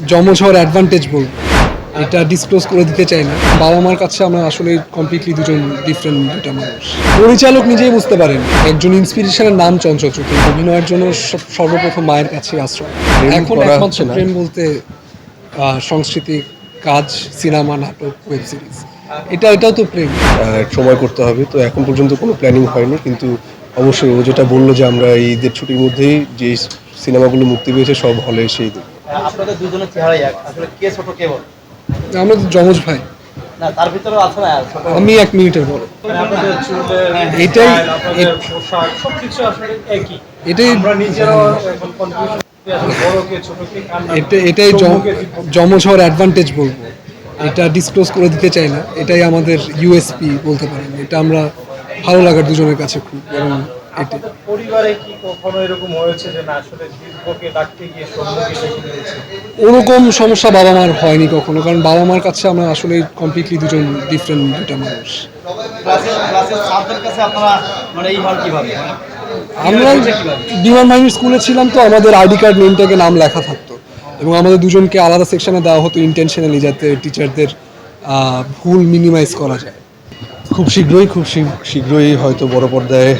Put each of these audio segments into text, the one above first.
যমজ হওয়ার অ্যাডভান্টেজ বলবো, এটা ডিসক্লোজ করে দিতে চাই না। বাবা মার কাছে আমরা আসলে কমপ্লিটলি দুজন ডিফারেন্ট দুটা মানুষ। পরিচালক নিজেই বুঝতে পারেন, একজন ইন্সপিরেশনের নাম চঞ্চল চৌধুরী, অভিনয়ের জন্য সর্বপ্রথম মায়ের কাছে আশ্রয়। এখন একমাত্র প্রেম বলতে সাংস্কৃতিক কাজ, সিনেমা, নাটক, ওয়েব সিরিজ, এটাও তো প্রেম। সময় করতে হবে, তো এখন পর্যন্ত কোনো প্ল্যানিং হয়নি, কিন্তু অবশ্যই ও যেটা বললো যে আমরা এই ঈদের ছুটির মধ্যেই যে সিনেমাগুলো মুক্তি পেয়েছে সব হলে এসেই দেব। আপনাদের দুজনের চেহারাই এক, আসলে কে ছোট কে বড়? আমরা তো যমজ ভাই। না, তার ভিতরে আছে না ছোট? আমি 1 মিনিটের বড়। আপনাদের চুলের এটাই আপনাদের পোশাক সবকিছু আসলে একই। এটাই আমরা নিজেরাও এখন কনফিউশন বড় কে ছোট কে কার নাম? এটাই যমজ হওয়ার অ্যাডভান্টেজ বলবো, এটা ডিসক্লোজ করে দিতে চাই না। এটাই আমাদের ইউএসপি বলতে পারেন। এটা আমরা ভালো লাগার দুজনের কাছে খুব। এবং আপনাদের পরিবারে কি কখনো এরকম হয়েছে যে না আসলে দীর্ঘকে ডাকতে গিয়ে সৌম্যকে ডেকে নিয়েছে? ওরকম সমস্যা বাবা মার হয়নি কখনো, কারণ বাবা মার কাছে আমরা আসলে কমপ্লিটলি দুজন ডিফারেন্ট দুটা মানুষ। ক্লাসের স্যারদের কাছে আপনারা মানে এই হল কিভাবে? আমরা বিমান বাহিনীর স্কুলে ছিলাম, তো আমাদের আইডি কার্ড নেমটাকে নাম লেখা থাকতো এবং আমাদের দুজনকে আলাদা সেকশনে দেওয়া হতো ইন্টেনশনালি, যাতে টিচারদের ভুল মিনিমাইজ করা যায়। খুব শীঘ্রই হয়তো বড় পর্দায়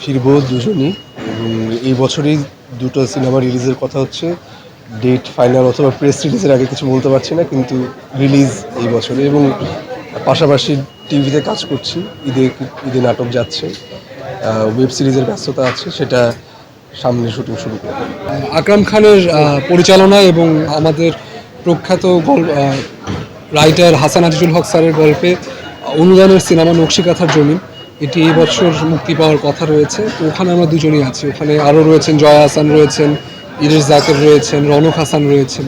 ফিরবো দুজনই, এবং এই বছরই দুটো সিনেমা রিলিজের কথা হচ্ছে। ডেট ফাইনাল অথবা প্রেস রিলিজের আগে কিছু বলতে পারছি না, কিন্তু রিলিজ এই বছরে। এবং পাশাপাশি টিভিতে কাজ করছি, ঈদে নাটক যাচ্ছে, ওয়েব সিরিজের ব্যস্ততা আছে, সেটা সামনে শুটিং শুরু করবো। আকরাম খানের পরিচালনা এবং আমাদের প্রখ্যাত রাইটার হাসান আজিজুল হক স্যারের গল্পে অনুদানের সিনেমা নকশিকাঁথার জমিন, এটি এই বছর মুক্তি পাওয়ার কথা রয়েছে। তো ওখানে আমরা দুজনই আছি। ওখানে আরও রয়েছেন জয়া হাসান রয়েছেন, ইরেশ জাকের রয়েছেন, রনক হাসান রয়েছেন।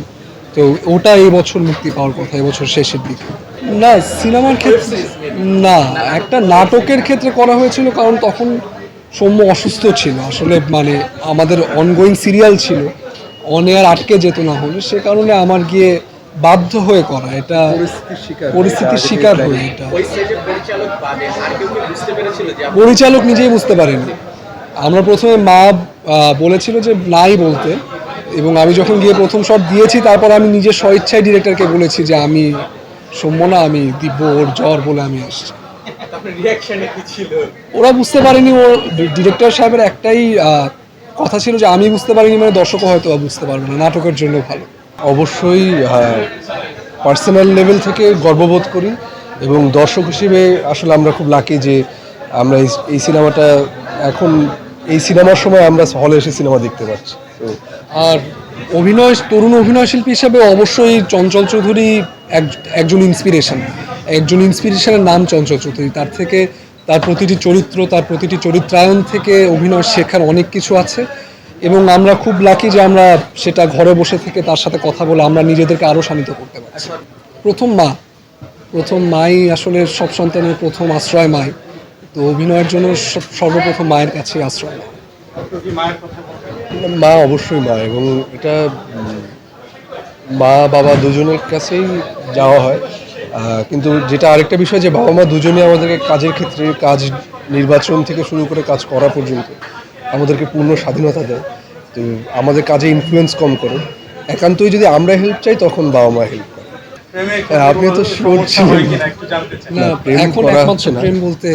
তো ওটা এই বছর মুক্তি পাওয়ার কথা, এই বছর শেষের দিকে। না, সিনেমার ক্ষেত্রে না, একটা নাটকের ক্ষেত্রে করা হয়েছিল, কারণ তখন সৌম্য অসুস্থ ছিল। আসলে মানে আমাদের অনগোয়িং সিরিয়াল ছিল, অন এয়ার আটকে যেত না হলে, সে কারণে আমার গিয়ে বাধ্য হয়ে করা, এটা পরিস্থিতির শিকার হয়ে। এটা পরিচালক নিজেই বুঝতে পারেনি। আমরা প্রথমে মা বলেছিল যে নাই বলতে, এবং আমি যখন গিয়ে প্রথম শট দিয়েছি, তারপর আমি নিজের স্বইচ্ছায় ডিরেক্টরকে বলেছি যে আমি সৌম্য না, আমি দিব্য, ওর জ্বর বলে আমি আসছি। ওরা বুঝতে পারেনি। ও ডিরেক্টর সাহেবের একটাই কথা ছিল যে আমি বুঝতে পারিনি মানে দর্শকও হয়তো বুঝতে পারবে না, নাটকের জন্য ভালো। অবশ্যই পার্সোনাল লেভেল থেকে গর্ববোধ করি, এবং দর্শক হিসেবে আসলে আমরা খুব লাকি যে আমরা এই সিনেমাটা এখন এই সিনেমার সময় আমরা হলে এসে সিনেমা দেখতে পাচ্ছি। তো আর তরুণ অভিনয়শিল্পী হিসাবে অবশ্যই চঞ্চল চৌধুরী একজন ইন্সপিরেশনের নাম চঞ্চল চৌধুরী। তার প্রতিটি চরিত্র, তার প্রতিটি চরিত্রায়ন থেকে অভিনয় শেখার অনেক কিছু আছে, এবং আমরা খুব লাকি যে আমরা সেটা ঘরে বসে থেকে তার সাথে কথা বলে আমরা নিজেদেরকে আরও শানিত করতে পারছি। প্রথম মাই আসলে সব সন্তানের প্রথম আশ্রয় মাই। তো অভিনয়ের জন্য সর্বপ্রথম মায়ের কাছে আশ্রয় নেয়। মা অবশ্যই মা, এবং এটা মা বাবা দুজনের কাছেই যাওয়া হয়। কিন্তু যেটা আরেকটা বিষয় যে বাবা মা দুজনেই আমাদেরকে কাজের ক্ষেত্রে, কাজ নির্বাচন থেকে শুরু করে কাজ করা পর্যন্ত আমাদেরকে পূর্ণ স্বাধীনতা দেয়। তো আমাদের কাজে ইনফ্লুয়েন্স কম করে। একান্তই যদি আমরা হেল্প চাই তখন বাবা মা হেল্প করে। আপনি তো শিওর ছিলেন না, এখন একমাত্র প্রেম বলতে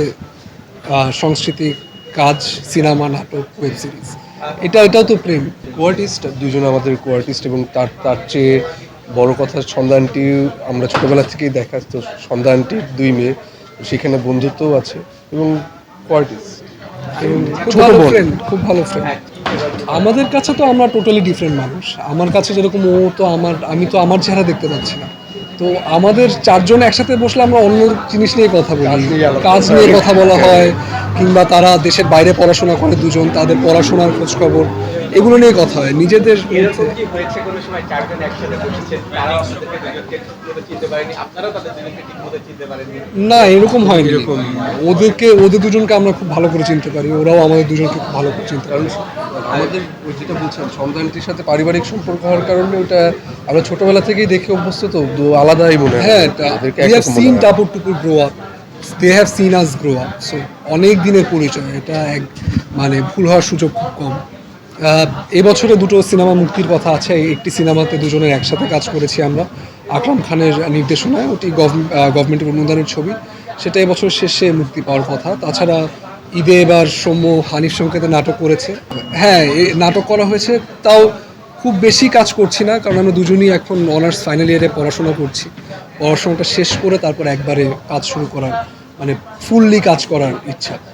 সাংস্কৃতিক কাজ, সিনেমা, নাটক, ওয়েব সিরিজ, এটাও তো প্রেম। কোয়ার্টিস্ট দুজন আমাদের কোয়ার্টিস্ট, এবং তার চেয়ে বড় কথা সন্ধ্যা আন্টি আমরা ছোটোবেলা থেকেই দেখা, তো সন্ধ্যা আন্টির 2 মেয়ে, সেখানে বন্ধুত্বও আছে, এবং কোয়ার্টিস্ট খুব ভালো ফ্রেন্ড। আমাদের কাছে তো আমরা টোটালি ডিফারেন্ট মানুষ। আমার কাছে যেরকম ও, তো আমি তো আমার চেহারা দেখতে পাচ্ছি না। তো আমাদের 4 জন একসাথে বসলে আমরা অন্য জিনিস নিয়ে কথা বলি, কাজ নিয়ে কথা বলা হয়, কিংবা তারা দেশের বাইরে পড়াশোনা করে দুজন, তাদের পড়াশোনার খোঁজ খবর, এগুলো নিয়ে কথা হয় নিজেদের। না, এরকম হয়নি। ওদের দুজনকে আমরা খুব ভালো করে চিনতে পারি, ওরাও আমাদের দুজনকে খুব ভালো করে চিনতে পারি। আমাদের যেটা বলছিলাম সন্তানটির সাথে পারিবারিক সম্পর্ক হওয়ার কারণে ওটা আমরা ছোটবেলা থেকেই দেখে অভ্যস্ত, তো আলাদাই মনে হয়। হ্যাঁ, we have seen Tapur Tupur grow up, they have seen us grow up, so অনেক দিনের পরিচয়। এটা মানে ভুল হওয়ার সুযোগ খুব কম। এবছরে দুটো সিনেমা মুক্তির কথা আছে। একটি সিনেমাতে দুজনের একসাথে কাজ করেছি আমরা, আকরাম খানের নির্দেশনায়। ওটি গভর্নমেন্টের অনুদানের ছবি, সেটা এবছর শেষে মুক্তি পাওয়ার কথা। তাছাড়া ঈদে এবার সৌম্য হানিফ সংকেতে নাটক করেছে। হ্যাঁ, নাটক করা হয়েছে, তাও খুব বেশি কাজ করছি না, কারণ আমরা দুজনই এখন অনার্স ফাইনাল ইয়ারে পড়াশোনা করছি। পড়াশোনাটা শেষ করে তারপর একবারে কাজ শুরু করার, মানে ফুললি কাজ করার ইচ্ছা।